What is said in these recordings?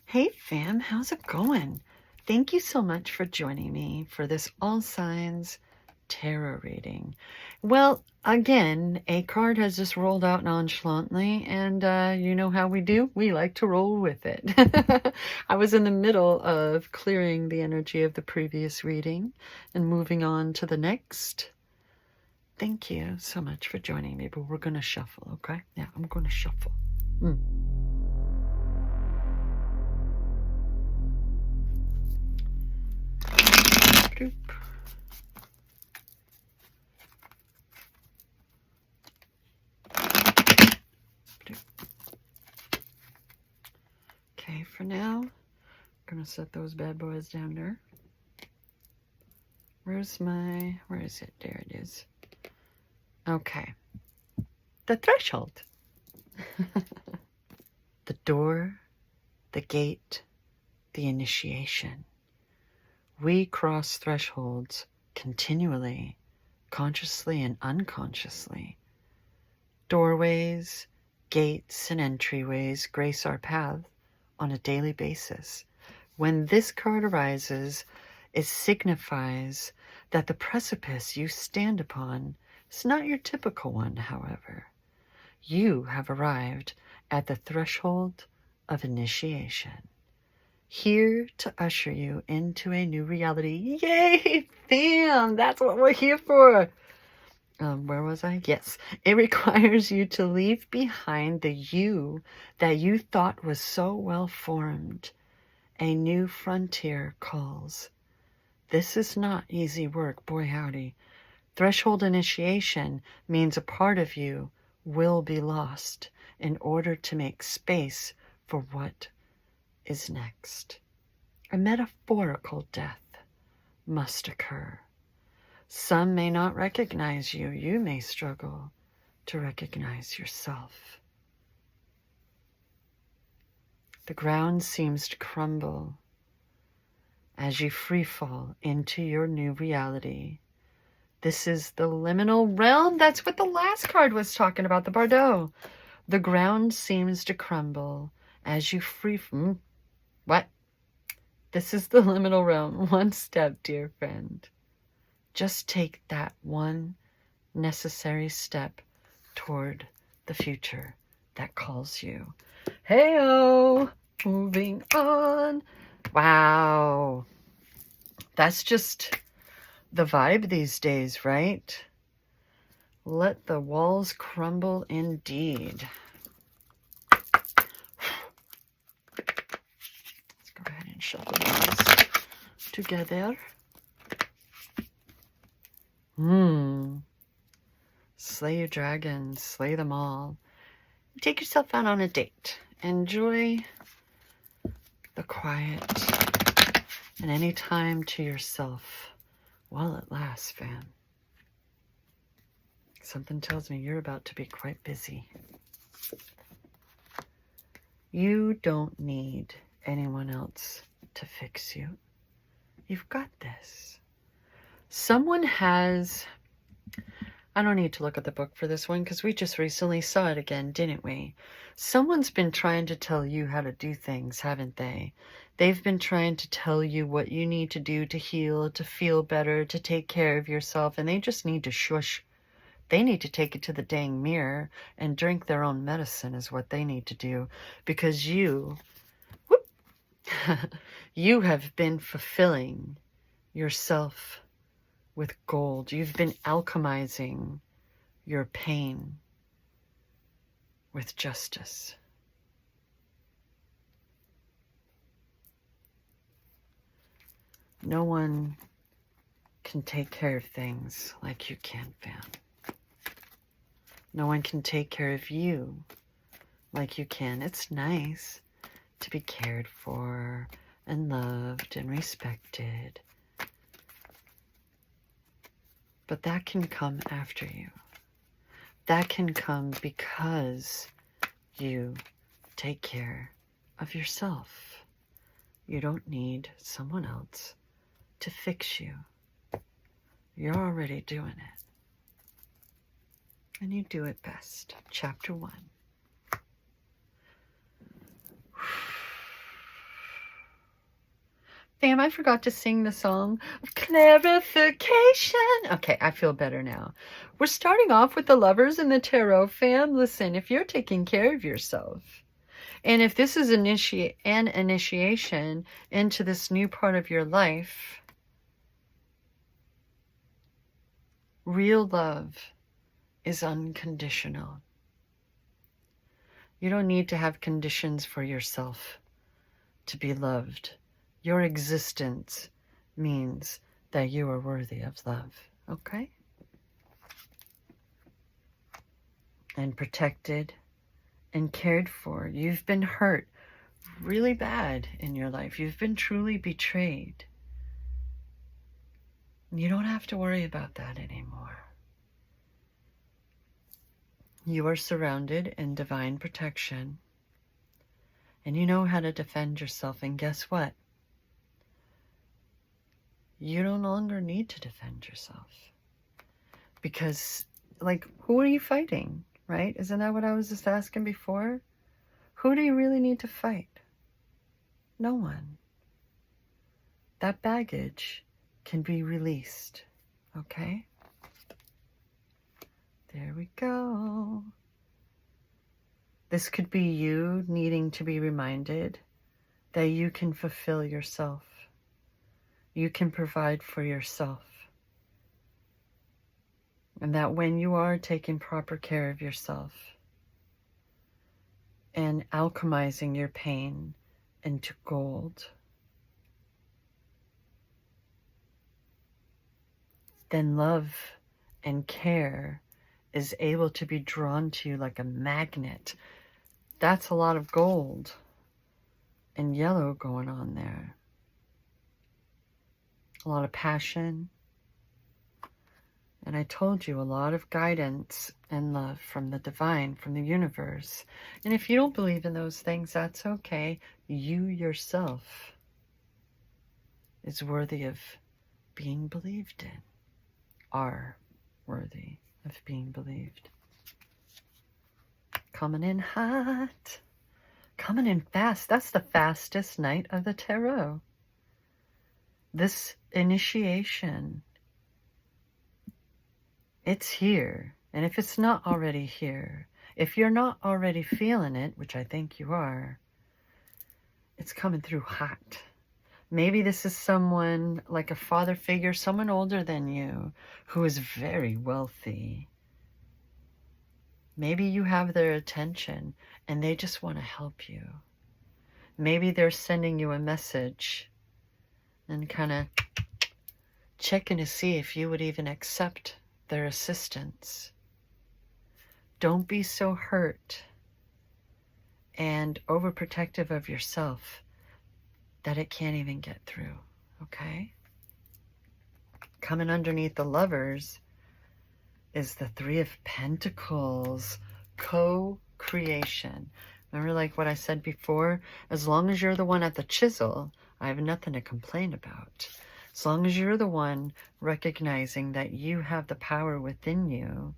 Hey fam, how's it going? Thank you so much for joining me for this All Signs tarot reading. Well, again, a card has just rolled out nonchalantly, and you know how we do? We like to roll with it. I was in the middle of clearing the energy of the previous reading and moving on to the next. Thank you so much for joining me, but we're going to shuffle, okay? Yeah, I'm going to shuffle. Doop. Doop. Okay, for now, I'm gonna set those bad boys down there. Where is it? There it is. Okay. The threshold. The door, the gate, the initiation. We cross thresholds continually, consciously and unconsciously. Doorways, gates, and entryways grace our path on a daily basis. When this card arises, it signifies that the precipice you stand upon is not your typical one, however. You have arrived at the threshold of initiation, here to usher you into a new reality. Yay, fam! That's what we're here for. Where was I? Yes. It requires you to leave behind the you that you thought was so well formed. A new frontier calls. This is not easy work, boy howdy. Threshold initiation means a part of you will be lost in order to make space for what is next. A metaphorical death must occur. Some may not recognize you. You may struggle to recognize yourself. The ground seems to crumble as you free fall into your new reality. This is the liminal realm. That's what the last card was talking about, the Bardo. The ground seems to crumble as you free from... What? This is the liminal realm. One step, dear friend. Just take that one necessary step toward the future that calls you. Hey-oh! Moving on. Wow. That's just the vibe these days, right? Let the walls crumble indeed. Let's go ahead and shuffle these together. Slay your dragons, slay them all. Take yourself out on a date. Enjoy the quiet and any time to yourself while it lasts, fam. Something tells me you're about to be quite busy. You don't need anyone else to fix you. You've got this. Someone has... I don't need to look at the book for this one because we just recently saw it again, didn't we? Someone's been trying to tell you how to do things, haven't they? They've been trying to tell you what you need to do to heal, to feel better, to take care of yourself, and they just need to shush. They need to take it to the dang mirror and drink their own medicine is what they need to do, because you, you have been fulfilling yourself with gold. You've been alchemizing your pain with justice. No one can take care of things like you can, fam. No one can take care of you like you can. It's nice to be cared for and loved and respected. But that can come after you. That can come because you take care of yourself. You don't need someone else to fix you. You're already doing it. And you do it best. Chapter 1. Fam, I forgot to sing the song of clarification. Okay, I feel better now. We're starting off with the Lovers in the Tarot, fam. Listen, if you're taking care of yourself, and if this is an initiation into this new part of your life, real love is unconditional. You don't need to have conditions for yourself to be loved. Your existence means that you are worthy of love, okay? And protected and cared for. You've been hurt really bad in your life. You've been truly betrayed. You don't have to worry about that anymore. You are surrounded in divine protection, and you know how to defend yourself. And guess what? You no longer need to defend yourself. Because, like, who are you fighting, right? Isn't that what I was just asking before? Who do you really need to fight? No one. That baggage can be released, okay? There we go. This could be you needing to be reminded that you can fulfill yourself. You can provide for yourself. And that when you are taking proper care of yourself and alchemizing your pain into gold, then love and care is able to be drawn to you like a magnet. That's a lot of gold and yellow going on there. A lot of passion. And I told you, a lot of guidance and love from the divine, from the universe. And if you don't believe in those things, that's okay. You yourself is worthy of being believed in. Are worthy of being believed. Coming in hot. Coming in fast. That's the fastest night of the tarot. This initiation, it's here. And if it's not already here, if you're not already feeling it, which I think you are, it's coming through hot. Maybe this is someone like a father figure, someone older than you, who is very wealthy. Maybe you have their attention and they just want to help you. Maybe they're sending you a message and kind of checking to see if you would even accept their assistance. Don't be so hurt and overprotective of yourself that it can't even get through, okay? Coming underneath the Lovers is the Three of Pentacles, co-creation. Remember, like what I said before, as long as you're the one at the chisel, I have nothing to complain about. As long as you're the one recognizing that you have the power within you,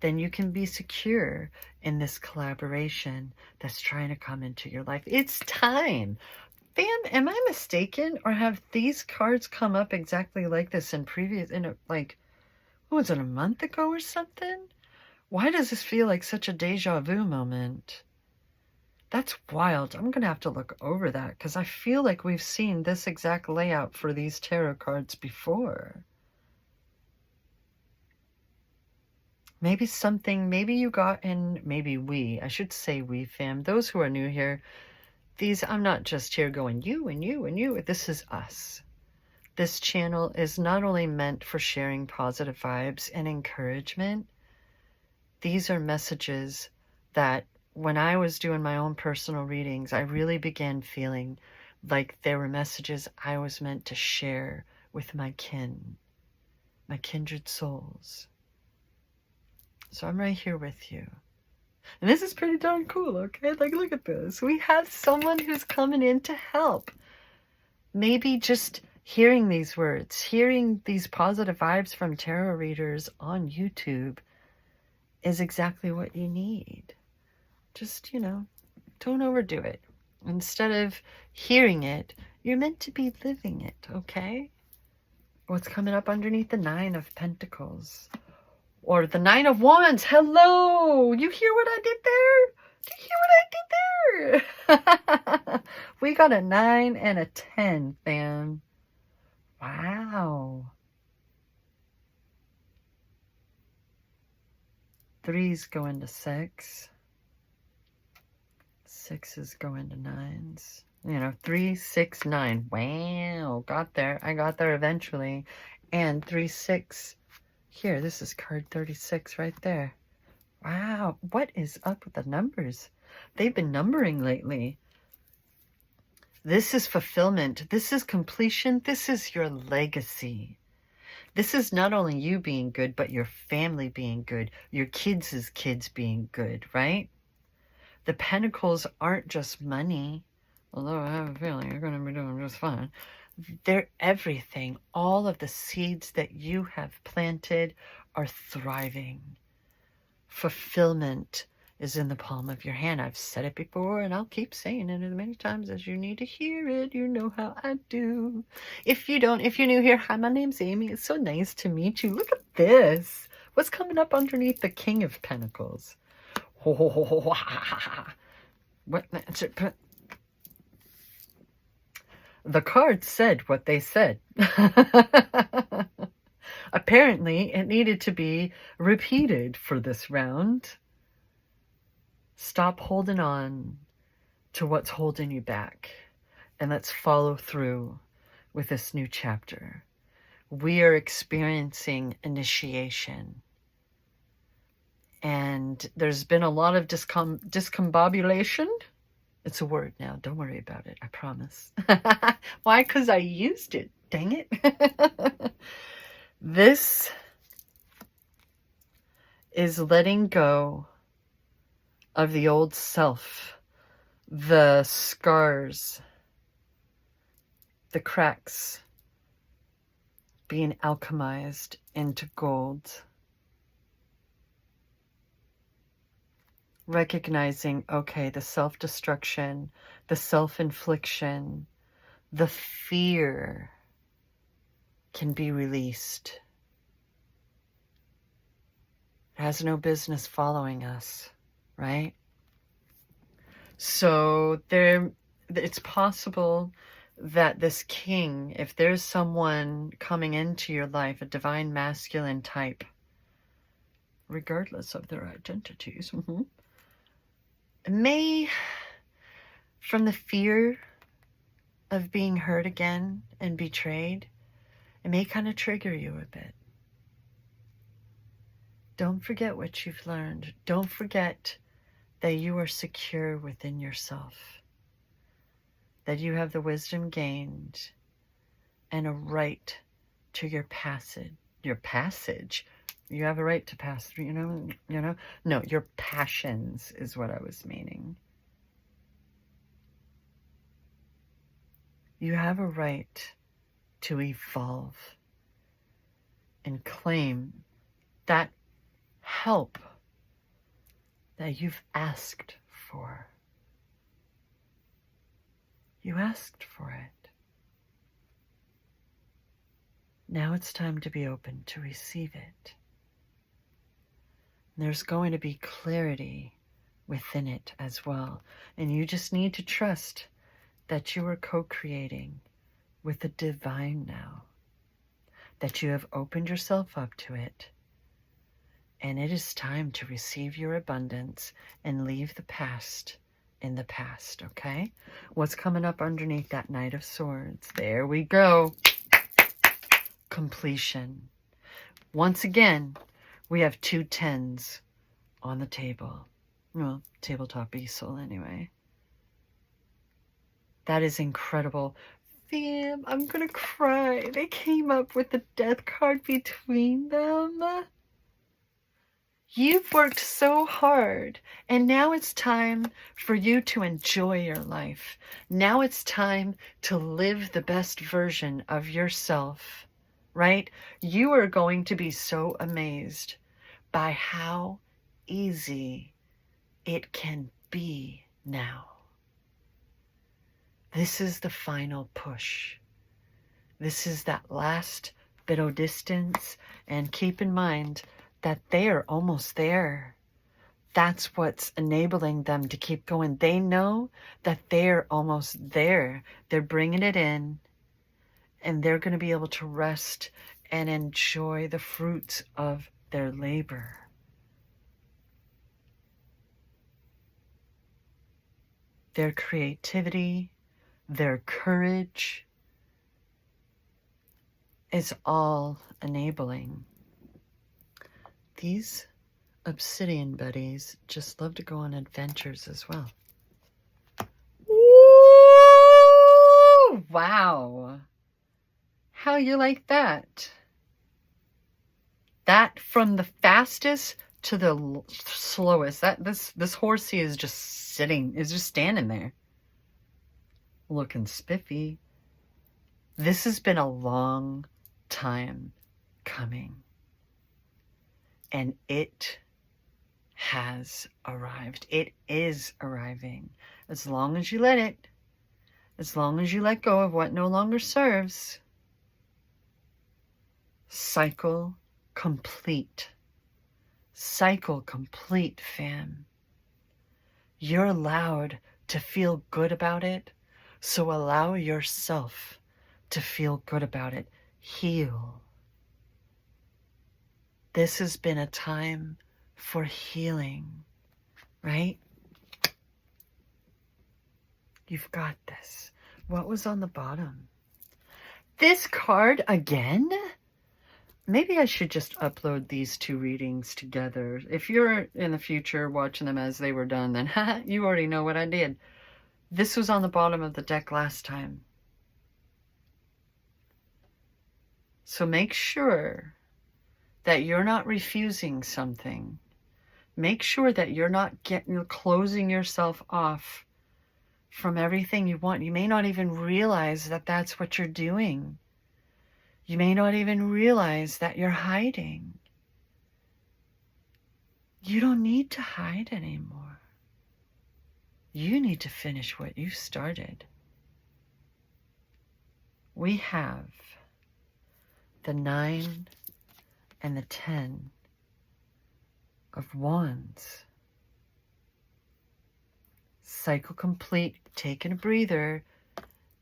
then you can be secure in this collaboration that's trying to come into your life. It's time. Fam, am I mistaken? Or have these cards come up exactly like this in previous, like, what was it, a month ago or something? Why does this feel like such a deja vu moment? That's wild. I'm going to have to look over that because I feel like we've seen this exact layout for these tarot cards before. Maybe you got in, I should say we, fam. Those who are new here, I'm not just here going you and you and you. This is us. This channel is not only meant for sharing positive vibes and encouragement. These are messages that when I was doing my own personal readings, I really began feeling like there were messages I was meant to share with my kindred souls. So I'm right here with you. And this is pretty darn cool, okay? Like, look at this. We have someone who's coming in to help. Maybe just hearing these words, hearing these positive vibes from tarot readers on YouTube is exactly what you need. Just, don't overdo it. Instead of hearing it You're meant to be living it, okay? What's coming up underneath the Nine of Pentacles? Or the Nine of Wands. Hello! You hear what I did there? Do you hear what I did there? We got a 9 and a 10, fam. Wow. 3's going to 6. 6's going to 9s. 3, 6, 9. Wow. Got there. I got there eventually. And 3, 6. Here, this is card 36 right there. Wow. What is up with the numbers? They've been numbering lately. This is fulfillment. This is completion. This is your legacy. This is not only you being good, but your family being good, your kids' kids being good, right? The pentacles aren't just money, although I have a feeling you're going to be doing just fine. They're everything. All of the seeds that you have planted are thriving. Fulfillment is in the palm of your hand. I've said it before, and I'll keep saying it as many times as you need to hear it. You know how I do. If you don't, if you're new here, hi, my name's Amy. It's so nice to meet you. Look at this. What's coming up underneath the King of Pentacles? What? The cards said what they said. Apparently, it needed to be repeated for this round. Stop holding on to what's holding you back, and let's follow through with this new chapter. We are experiencing initiation, and there's been a lot of discombobulation. It's a word now. Don't worry about it. I promise. Why? Because I used it. Dang it. This is letting go of the old self, the scars, the cracks being alchemized into gold. Recognizing, okay, the self-destruction, the self-infliction, the fear can be released. It has no business following us, right? So it's possible that this king, if there's someone coming into your life, a divine masculine type, regardless of their identities, may, from the fear of being hurt again and betrayed, it may kind of trigger you a bit. Don't forget what you've learned. Don't forget that you are secure within yourself, that you have the wisdom gained and a right to your passage. Your passage? You have a right to pass through, No, your passions is what I was meaning. You have a right to evolve and claim that help that you've asked for. You asked for it. Now it's time to be open to receive it. There's going to be clarity within it as well. And you just need to trust that you are co-creating with the divine now. That you have opened yourself up to it. And it is time to receive your abundance and leave the past in the past, okay? What's coming up underneath that Knight of Swords? There we go. Completion. Once again, we have 2 10s on the table. Well, tabletop easel anyway. That is incredible. Fam, I'm gonna cry. They came up with the death card between them. You've worked so hard, and now it's time for you to enjoy your life. Now it's time to live the best version of yourself, right? You are going to be so amazed by how easy it can be now. This is the final push. This is that last bit of distance. And keep in mind that they are almost there. That's what's enabling them to keep going. They know that they're almost there. They're bringing it in, and they're going to be able to rest and enjoy the fruits of their labor. Their creativity, their courage is all enabling. These obsidian buddies just love to go on adventures as well. Ooh, wow. How you like that? That from the fastest to the slowest. This horsey is just standing there, looking spiffy. This has been a long time coming, and it has arrived. It is arriving. As long as you let it, as long as you let go of what no longer serves. Cycle complete. Cycle complete, fam. You're allowed to feel good about it, so allow yourself to feel good about it. Heal. This has been a time for healing, right? You've got this. What was on the bottom? This card again? Maybe I should just upload these two readings together. If you're in the future watching them as they were done, then you already know what I did. This was on the bottom of the deck last time. So make sure that you're not refusing something. Make sure that you're not closing yourself off from everything you want. You may not even realize that that's what you're doing. You may not even realize that you're hiding. You don't need to hide anymore. You need to finish what you started. We have the 9 and the 10 of Wands. Cycle complete, taking a breather,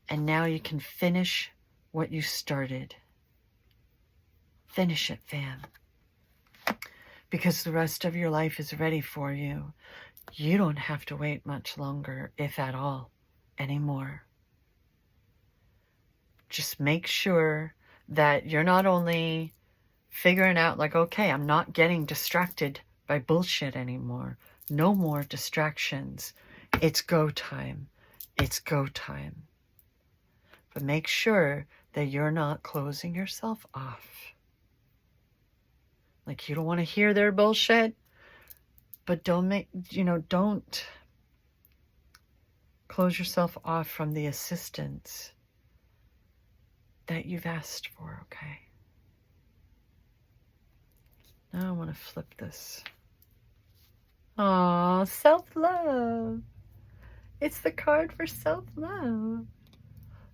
and now you can finish what you started. Finish it, fam. Because the rest of your life is ready for you. You don't have to wait much longer, if at all, anymore. Just make sure that you're not only figuring out like, okay, I'm not getting distracted by bullshit anymore. No more distractions. It's go time. It's go time. But make sure that you're not closing yourself off. Like, you don't want to hear their bullshit, but don't close yourself off from the assistance that you've asked for, okay? Now I want to flip this. Aw, self-love. It's the card for self-love.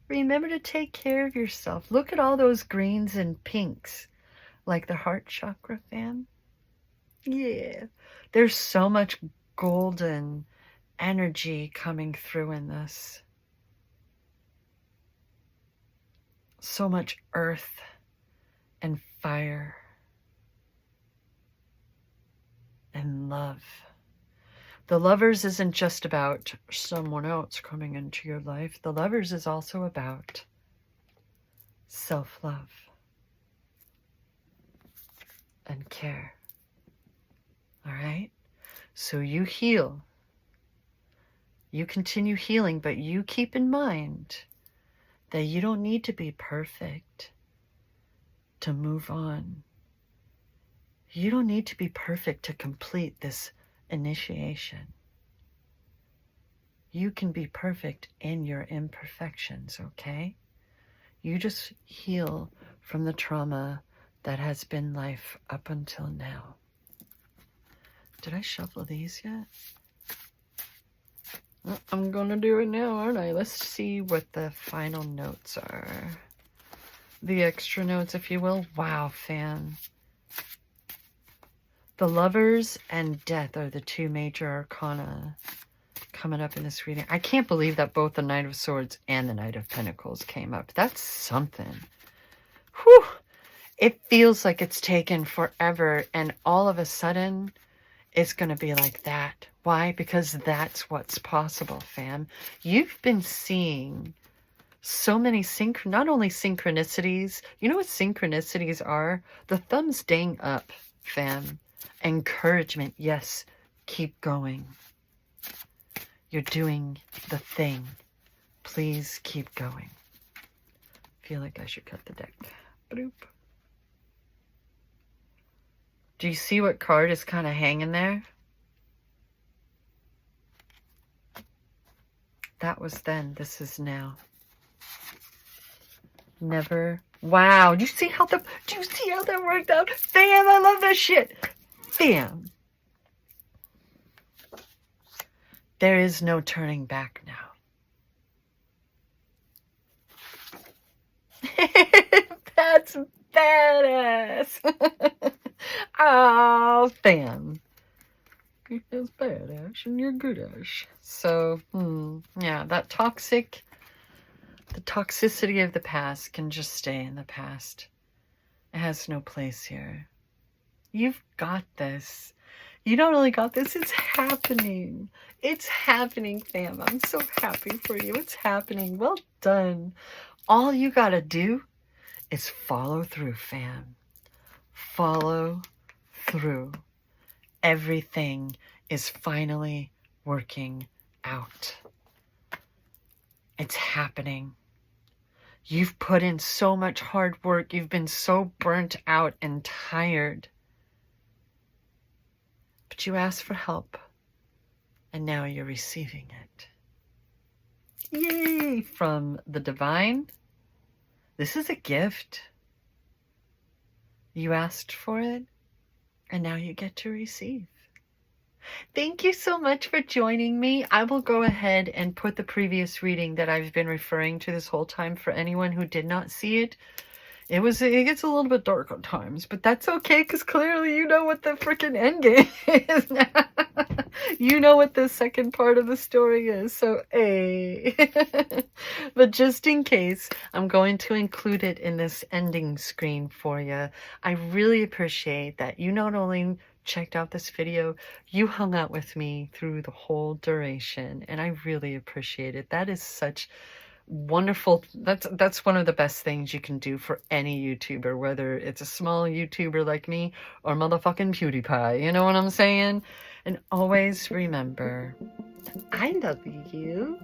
Remember to take care of yourself. Look at all those greens and pinks, like the heart chakra, fam. Yeah. There's so much golden energy coming through in this. So much earth and fire and love. The Lovers isn't just about someone else coming into your life. The Lovers is also about self-love and care. All right? So you heal. You continue healing, but you keep in mind that you don't need to be perfect to move on. You don't need to be perfect to complete this initiation. You can be perfect in your imperfections, okay? You just heal from the trauma that has been life up until now. Did I shuffle these yet? I'm gonna do it now, aren't I? Let's see what the final notes are. The extra notes, if you will. Wow, fan. The Lovers and Death are the two major arcana coming up in this reading. I can't believe that both the Knight of Swords and the Knight of Pentacles came up. That's something. Whew! It feels like it's taken forever, and all of a sudden, it's going to be like that. Why? Because that's what's possible, fam. You've been seeing so many not only synchronicities. You know what synchronicities are? The thumbs dang up, fam. Encouragement. Yes, keep going. You're doing the thing. Please keep going. I feel like I should cut the deck. Bloop. Do you see what card is kind of hanging there? That was then. This is now. Never. Wow. Do you see how that worked out? Fam, I love that shit. Fam. There is no turning back now. That's badass. Oh, fam. That's badass and you're good-ass. So, yeah, that the toxicity of the past can just stay in the past. It has no place here. You've got this. You not only got this, it's happening. It's happening, fam. I'm so happy for you. It's happening. Well done. All you gotta do is follow through, fam. Follow through. Everything is finally working out. It's happening. You've put in so much hard work. You've been so burnt out and tired. But you asked for help, and now you're receiving it. Yay! From the divine. This is a gift. You asked for it, and now you get to receive. Thank you so much for joining me. I will go ahead and put the previous reading that I've been referring to this whole time for anyone who did not see it. It gets a little bit dark at times, but that's okay, because clearly you know what the freaking end game is now. You know what the second part of the story is, so hey. But just in case, I'm going to include it in this ending screen for you. I really appreciate that you not only checked out this video, you hung out with me through the whole duration, and I really appreciate it. That is such wonderful. That's one of the best things you can do for any YouTuber, whether it's a small YouTuber like me or motherfucking PewDiePie. You know what I'm saying? And always remember, I love you.